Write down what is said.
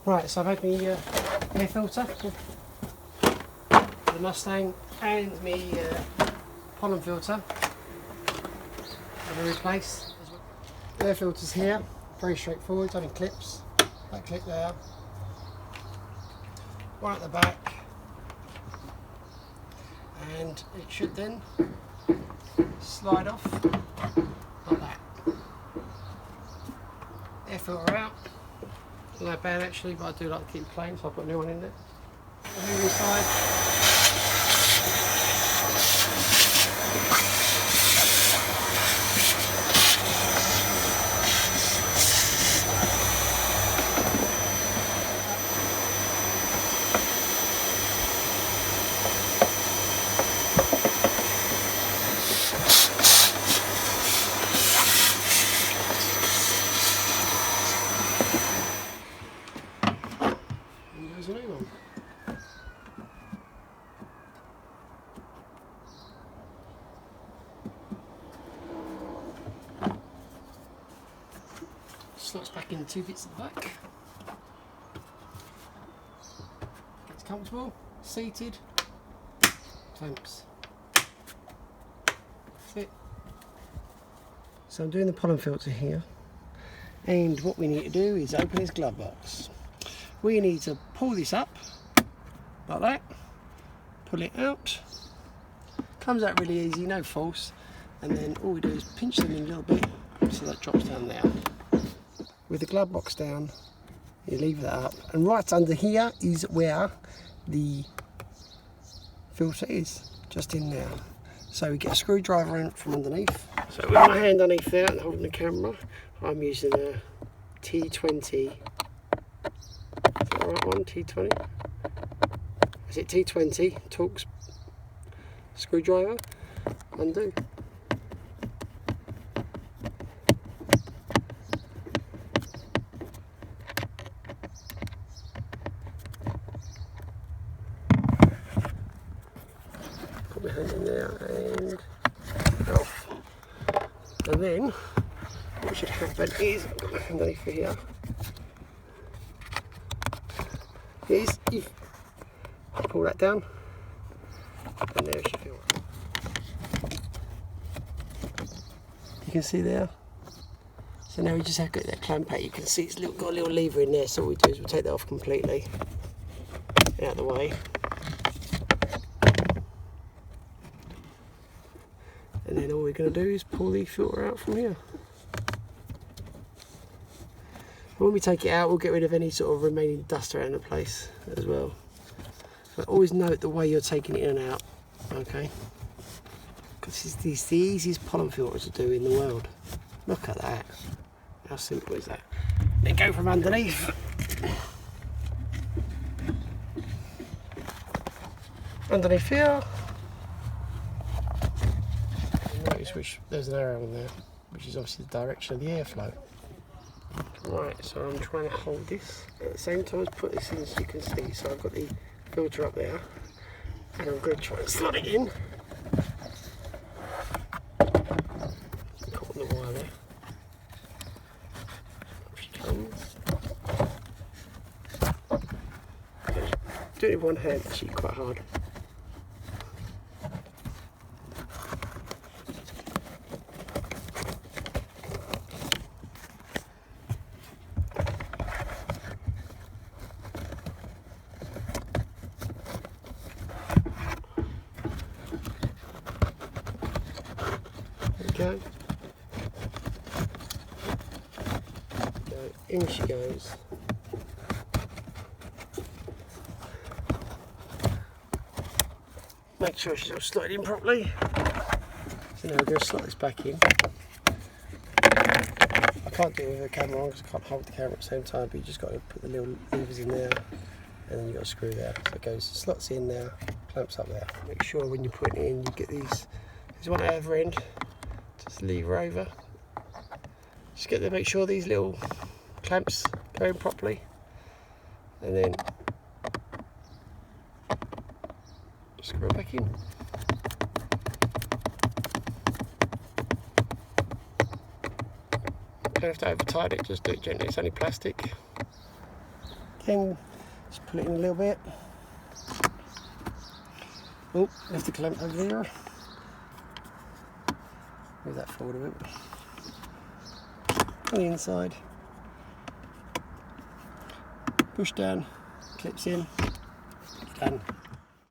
Right, so I've had my air filter for the Mustang and my pollen filter I've replaced. The air filter's here, very straightforward, it's only clips. That clip there, one at the back, and it should then slide off like that. Air filter out. Not that bad actually, but I do like to keep it plain, so I'll put a new one in there. Move inside. A new one. Slots back in the 2 bits at the back. Gets comfortable, seated, clamps. That's it. So I'm doing the pollen filter here, and what we need to do is open this glove box. We need to pull this up like that, pull it out, comes out really easy, no force, and then all we do is pinch them in a little bit so that drops down there. With the glove box down, you leave that up, and right under here is where the filter is, just in there. So we get a screwdriver in from underneath. So with my hand underneath there and holding the camera, I'm using a T20. Is that the right one? T20? Is it T20? Torx screwdriver. Undo. Put my hand in there and off. And then what should happen is, I've got my hand underneath here. Is if I pull that down, and there it should feel. You can see there. So now we just have to get that clamp out. You can see it's got a little lever in there. So what we do is we'll take that off completely, out of the way, and then all we're going to do is pull the filter out from here. When we take it out, we'll get rid of any sort of remaining dust around the place as well. But always note the way you're taking it in and out, okay? Because this is the easiest pollen filter to do in the world. Look at that. How simple is that? Then go from underneath. Underneath here. And notice which there's an arrow on there, which is obviously the direction of the airflow. Right, so I'm trying to hold this at the same time as put this in so you can see. So I've got the filter up there, and I'm going to try and slot it in. Caught on the wire there. Up she comes. Do it with one hand, actually quite hard. Go. In she goes. Make sure she's all slotted in properly. So now we're going to slot this back in. I can't do it with the camera on because I can't hold the camera at the same time, but you just got to put the little levers in there, and then you've got a screw there. So it goes, slots in there, clamps up there. Make sure when you're putting it in, you get these. There's one at either end. Just lever over. Just get to make sure these little clamps go in properly, and then screw it back in. Don't have to over tighten it, just do it gently. It's only plastic. Again, just pull it in a little bit. Oh, lift the clamp over there. Move that forward a bit. On the inside. Push down, clips in, done.